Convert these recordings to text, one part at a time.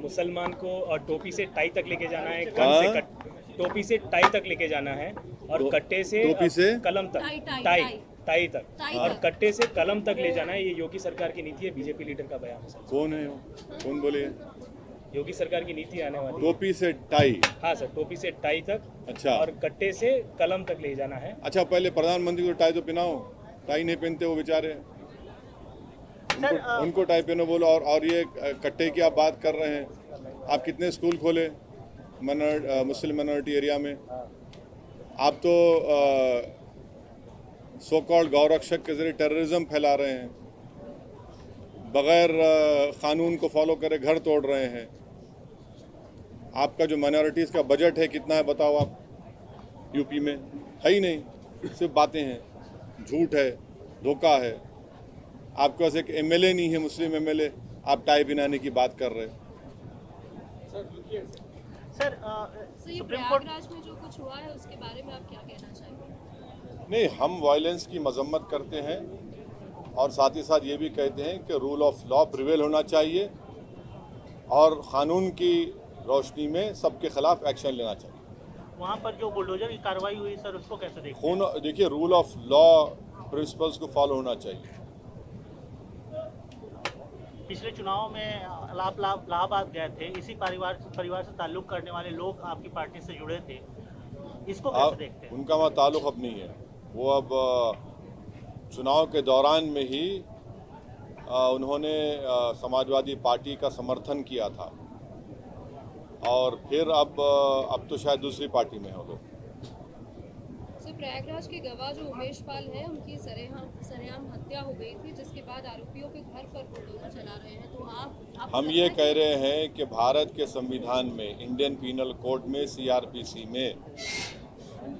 मुसलमान को टोपी से टाई तक लेके जाना है, गन से टोपी से टाई तक लेके जाना है और कट्टे से टोपी से कलम तक, टाई तक और कट्टे से कलम तक ले जाना है। ये योगी सरकार की नीति है, बीजेपी लीडर का बयान है सर। कौन है वो? कौन बोले? योगी सरकार की नीति आने वाली है। टोपी से टाई? हाँ सर, टोपी से टाई तक। अच्छा। और कट्टे से कलम तक ले जाना है। अच्छा, पहले प्रधानमंत्री को टाई तो पहनाओ, टाई नहीं पहनते वो बेचारे, उनको टाई पहनो बोलो। और ये कट्टे की आप बात कर रहे हैं, आप कितने स्कूल खोले मुस्लिम माइनॉरिटी एरिया में? आप तो सो कॉल्ड गौरक्षक के जरिए टेररिज्म फैला रहे हैं, बगैर कानून को फॉलो करे घर तोड़ रहे हैं। आपका जो माइनॉरिटीज़ का बजट है कितना है बताओ आप? यूपी में है ही नहीं, सिर्फ बातें हैं, झूठ है, धोखा है। आपके पास एक एमएलए नहीं है, मुस्लिम एमएलए, आप टाई पहनाने की बात कर रहे हैं। सर ये प्रयागराज में जो कुछ हुआ है उसके बारे में आप क्या कहना चाहेंगे? नहीं, हम वायलेंस की मजम्मत करते हैं और साथ ही साथ ये भी कहते हैं कि रूल ऑफ लॉ प्रिवेल होना चाहिए और क़ानून की रोशनी में सबके खिलाफ एक्शन लेना चाहिए। वहाँ पर जो बुलडोजर की कार्रवाई हुई सर, उसको कैसे देखते हैं? देखिए, रूल ऑफ लॉ प्रिंसिपल्स को फॉलो होना चाहिए। पिछले चुनाव में इलाहाबाद गए थे, इसी परिवार से ताल्लुक करने वाले लोग आपकी पार्टी से जुड़े थे, इसको कैसे देखते हैं? उनका वहाँ ताल्लुक अब नहीं है। वो अब चुनाव के दौरान में ही उन्होंने समाजवादी पार्टी का समर्थन किया था और फिर अब तो शायद दूसरी पार्टी में हो लोग। प्रयागराज के गवाह जो उमेश पाल है, उनकी सरेआम हत्या हो गई थी, जिसके बाद आरोपियों के घर पर बुलडोजर चला रहे हैं। तो आप हम ये कह रहे हैं कि भारत के संविधान में, इंडियन पीनल कोड में, सीआरपीसी में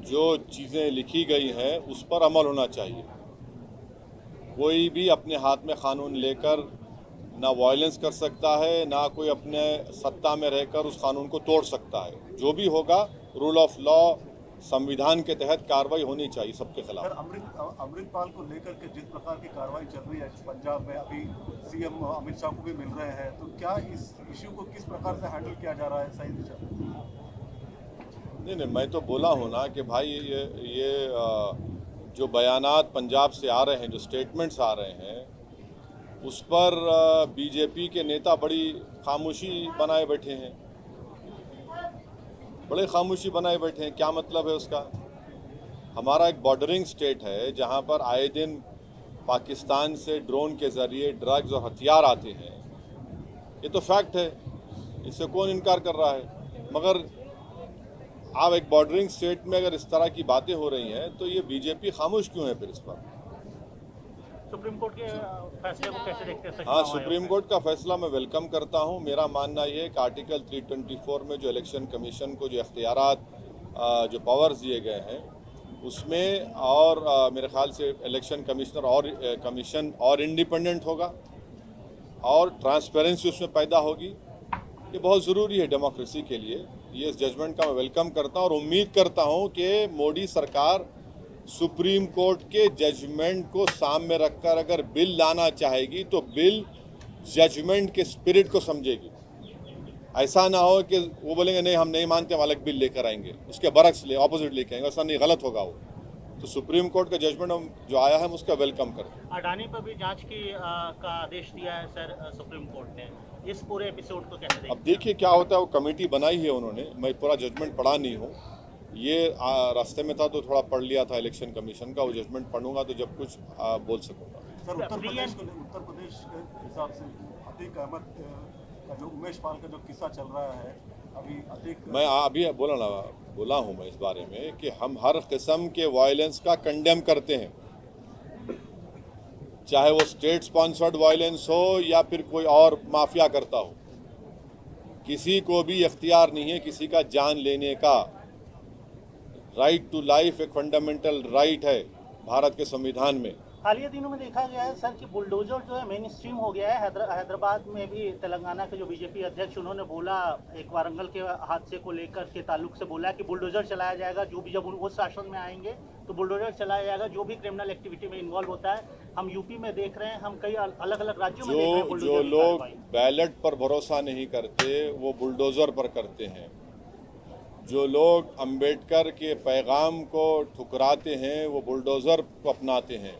जो चीज़ें लिखी गई हैं उस पर अमल होना चाहिए। कोई भी अपने हाथ में कानून लेकर ना वायलेंस कर सकता है, ना कोई अपने सत्ता में रहकर उस कानून को तोड़ सकता है। जो भी होगा, रूल ऑफ लॉ, संविधान के तहत कार्रवाई होनी चाहिए सबके खिलाफ। सर, अमृतपाल को लेकर के जिस प्रकार की कार्रवाई चल रही है पंजाब में, अभी सीएम अमित शाह को भी मिल रहे हैं, तो क्या इस इश्यू को किस प्रकार से हैंडल किया जा रहा है सही दिशा में? नहीं, मैं तो बोला हूँ ना कि भाई ये जो बयानात पंजाब से आ रहे हैं, जो स्टेटमेंट्स आ रहे हैं, उस पर बीजेपी के नेता बड़ी खामोशी बनाए बैठे हैं, बड़े खामोशी बनाए बैठे हैं। क्या मतलब है उसका? हमारा एक बॉर्डरिंग स्टेट है जहाँ पर आए दिन पाकिस्तान से ड्रोन के ज़रिए ड्रग्स और हथियार आते हैं, ये तो फैक्ट है, इससे कौन इनकार कर रहा है। मगर आप एक बॉर्डरिंग स्टेट में अगर इस तरह की बातें हो रही हैं तो ये बीजेपी खामोश क्यों है फिर इस पर? सुप्रीम कोर्ट के फैसले को कैसे देखते हैं? हाँ, सुप्रीम कोर्ट का फैसला मैं वेलकम करता हूँ। मेरा मानना ये है कि आर्टिकल 324 में जो इलेक्शन कमीशन को जो इख्तियारात, जो पावर्स दिए गए हैं उसमें, और मेरे ख्याल से इलेक्शन कमिश्नर और कमीशन और इंडिपेंडेंट होगा और ट्रांसपेरेंसी उसमें पैदा होगी। ये बहुत ज़रूरी है डेमोक्रेसी के लिए। ये इस जजमेंट का मैं वेलकम करता हूँ और उम्मीद करता हूँ कि मोदी सरकार सुप्रीम कोर्ट के जजमेंट को सामने रखकर अगर बिल लाना चाहेगी तो बिल जजमेंट के स्पिरिट को समझेगी। ऐसा ना हो कि वो बोलेंगे नहीं हम नहीं मानते, हम अलग बिल लेकर आएंगे, उसके बरक्स ऑपोजिट लेके आएंगे। ऐसा नहीं, गलत होगा वो। तो सुप्रीम कोर्ट का जजमेंट जो आया है हम उसका वेलकम करते हैं। अडानी पर भी जांच का आदेश दिया है सर सुप्रीम कोर्ट ने, इस पूरे एपिसोड को कैसे देखते हैं? अब देखिए क्या होता है। वो कमेटी बनाई है उन्होंने, मैं पूरा जजमेंट पढ़ा नहीं हूँ, ये रास्ते में था तो थोड़ा पढ़ लिया था इलेक्शन कमीशन का। वो जजमेंट पढ़ूंगा तो जब कुछ बोल सकूंगा। सर, उत्तर प्रदेश के हिसाब से अतीक अहमद का जो उमेश पाल का जो किस्सा चल रहा है अभी, अतीक, मैं अभी बोला हूँ मैं इस बारे में कि हम हर किस्म के वायलेंस का कंडेम करते हैं, चाहे वो स्टेट स्पॉन्सर्ड वायलेंस हो या फिर कोई और माफिया करता हो। किसी को भी इख्तियार नहीं है किसी का जान लेने का। राइट टू लाइफ एक फंडामेंटल राइट है भारत के संविधान में। हालिया दिनों में देखा गया है सर कि बुलडोजर जो है मेन स्ट्रीम हो गया है। हैदराबाद में भी तेलंगाना के जो बीजेपी अध्यक्ष, उन्होंने बोला एक वारंगल के हादसे को लेकर के ताल्लुक से बोला कि बुलडोजर चलाया जाएगा, जो भी जब वो शासन में आएंगे तो बुलडोजर चलाया जाएगा। जो भी क्रिमिनल एक्टिविटी में इन्वॉल्व होता है हम यूपी में देख रहे हैं, हम कई अलग अलग राज्यों में देख रहे हैं जो बुलडोजर की लोग कार्रवाई। बैलेट पर भरोसा नहीं करते वो बुलडोज़र पर करते हैं। जो लोग अंबेडकर के पैगाम को ठुकराते हैं वो बुलडोज़र को अपनाते हैं।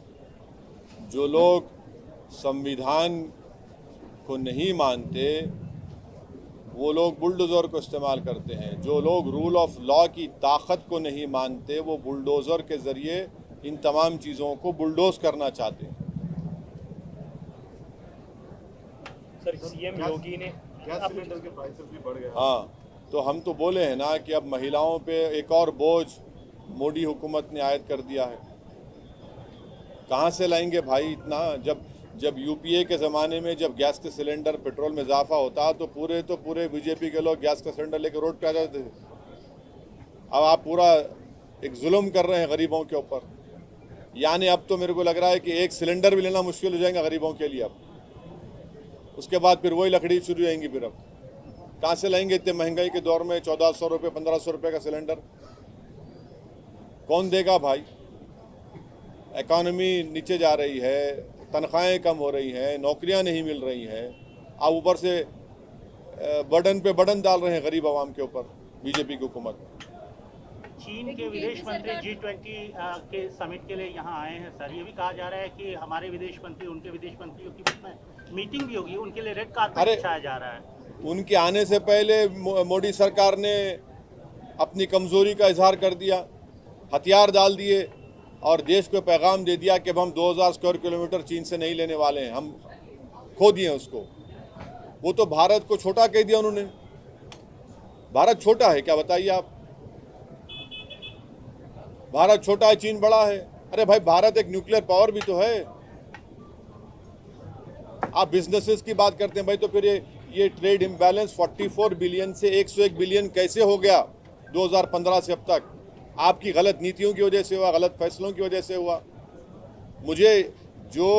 जो लोग संविधान को नहीं मानते वो लोग बुलडोज़र को इस्तेमाल करते हैं। जो लोग रूल ऑफ लॉ की ताकत को नहीं मानते वो बुलडोज़र के ज़रिए इन तमाम चीज़ों को बुलडोज़ करना चाहते हैं। सर सीएम योगी ने गैस सिलेंडर के प्राइसेस भी बढ़ गए। हाँ, तो हम तो बोले हैं ना कि अब महिलाओं पे एक और बोझ मोदी हुकूमत ने आयद कर दिया है। कहाँ से लाएंगे भाई इतना? जब यूपीए के ज़माने में जब गैस के सिलेंडर पेट्रोल में इजाफा होता तो पूरे बीजेपी के लोग गैस का सिलेंडर लेकर रोड पे आ जाते थे। अब आप पूरा एक जुल्म कर रहे हैं गरीबों के ऊपर। यानी अब तो मेरे को लग रहा है कि एक सिलेंडर भी लेना मुश्किल हो जाएगा गरीबों के लिए। अब उसके बाद फिर वही लकड़ी शुरू जाएंगी। फिर अब कहाँ से लाएंगे इतने महंगाई के दौर में 1400 रुपये 1500 रुपये का सिलेंडर? कौन देगा भाई? इकॉनमी नीचे जा रही है, तनख्वाहें कम हो रही हैं, नौकरियां नहीं मिल रही हैं। आप ऊपर से बर्डन पे बर्डन डाल रहे हैं गरीब आवाम के ऊपर बीजेपी की हुकूमत। चीन के विदेश मंत्री G20 के समिट के लिए यहाँ आए हैं सर। ये भी कहा जा रहा है कि हमारे विदेश मंत्री उनके विदेश मंत्रियों की बीच में मीटिंग भी होगी, उनके लिए रेड कार्पेट बिछाया जा रहा है। उनके आने से पहले मोदी सरकार ने अपनी कमज़ोरी का इजहार कर दिया, हथियार डाल दिए और देश को पैगाम दे दिया कि अब हम 2000 स्क्वायर किलोमीटर चीन से नहीं लेने वाले हैं, हम खो दिए उसको। वो तो भारत को छोटा कह दिया उन्होंने। भारत छोटा है क्या बताइए आप? भारत छोटा है, चीन बड़ा है। अरे भाई, भारत एक न्यूक्लियर पावर भी तो है। आप बिजनेसेस की बात करते हैं भाई, तो फिर ये ट्रेड इम्बैलेंस 44 बिलियन से 101 बिलियन कैसे हो गया 2015 से अब तक? आपकी गलत नीतियों की वजह से हुआ, गलत फैसलों की वजह से हुआ। मुझे जो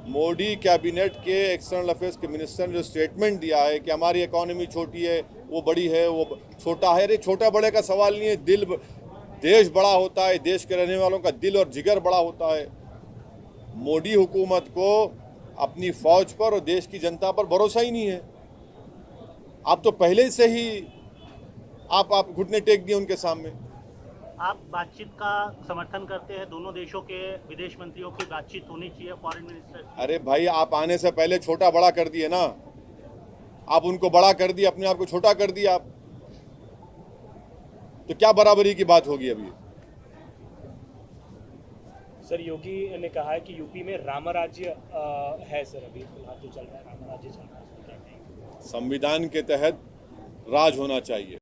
मोदी कैबिनेट के एक्सटर्नल अफेयर्स के मिनिस्टर ने जो स्टेटमेंट दिया है कि हमारी इकॉनमी छोटी है, वो बड़ी है, वो छोटा है, अरे छोटा बड़े का सवाल नहीं है। देश बड़ा होता है, देश के रहने वालों का दिल और जिगर बड़ा होता है। मोदी हुकूमत को अपनी फौज पर और देश की जनता पर भरोसा ही नहीं है। आप तो पहले से ही आप घुटने टेक दिए उनके सामने। आप बातचीत का समर्थन करते हैं? दोनों देशों के विदेश मंत्रियों की बातचीत होनी चाहिए, फॉरेन मिनिस्टर। अरे भाई, आप आने से पहले छोटा बड़ा कर दिए ना। आप उनको बड़ा कर दिया, अपने आप को छोटा कर दिया आप। तो क्या बराबरी की बात होगी अभी? सर योगी ने कहा है कि यूपी में राम राज्य है सर, अभी फिलहाल जो चल रहा है राम राज्य चल रहा है। संविधान के तहत राज होना चाहिए।